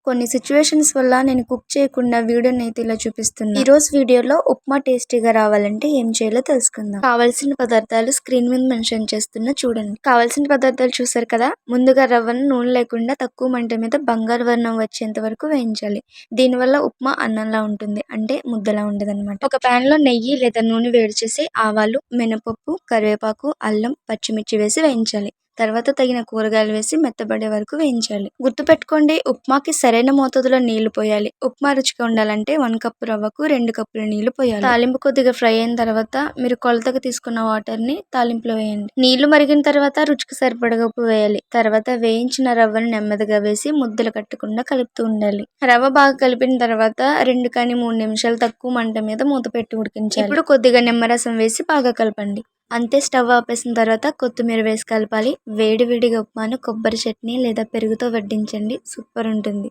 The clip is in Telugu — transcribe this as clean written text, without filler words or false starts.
కొన్ని సిచ్యువేషన్స్ వల్ల నేను కుక్ చేయకుండా వీడియోని అయితే ఇలా చూపిస్తున్నా. ఈ రోజు వీడియోలో ఉప్మా టేస్టీగా రావాలంటే ఏం చేయాలో తెలుసుకుందాం. కావాల్సిన పదార్థాలు స్క్రీన్ మీద మెన్షన్ చేస్తున్నా చూడండి. కావాల్సిన పదార్థాలు చూసారు కదా. ముందుగా రవ్వను నూనె లేకుండా తక్కువ మంట మీద బంగారు వర్ణం వచ్చేంత వరకు వేయించాలి. దీనివల్ల ఉప్మా అన్నంలా ఉంటుంది, అంటే ముద్దలా ఉండదన్నమాట. ఒక పాన్ లో నెయ్యి లేదా నూనె వేడి చేసి ఆవాలు, మినపప్పు, కరివేపాకు, అల్లం, పచ్చిమిర్చి వేసి వేయించాలి. తర్వాత తగిన కూరగాయలు వేసి మెత్తబడే వరకు వేయించాలి. గుర్తుపెట్టుకోండి, ఉప్మాకి సరైన మోతాదులో నీళ్లు పోయాలి. ఉప్మా రుచిగా ఉండాలంటే 1 కప్పు రవ్వకు 2 కప్పుల నీళ్లు పోయాలి. తాలింపు కొద్దిగా ఫ్రై అయిన తర్వాత మీరు కొలతగా తీసుకున్న వాటర్ ని తాలింపులో వేయండి. నీళ్లు మరిగిన తర్వాత రుచికి సరిపడగా ఉప్పు వేయాలి. తర్వాత వేయించిన రవ్వను నెమ్మదిగా వేసి ముద్దలు కట్టకుండా కలుపుతూ ఉండాలి. రవ్వ బాగా కలిపిన తర్వాత 2 కానీ 3 నిమిషాలు తక్కువ మంట మీద మూత పెట్టి ఉడికించాలి. ఇప్పుడు కొద్దిగా నిమ్మరసం వేసి బాగా కలపండి. అంతే, స్టవ్ ఆపేసిన తర్వాత కొత్తిమీర వేసి కలపాలి. వేడివేడిగా ఉప్మాను కొబ్బరి చట్నీ లేదా పెరుగుతో వడ్డించండి. సూపర్ ఉంటుంది.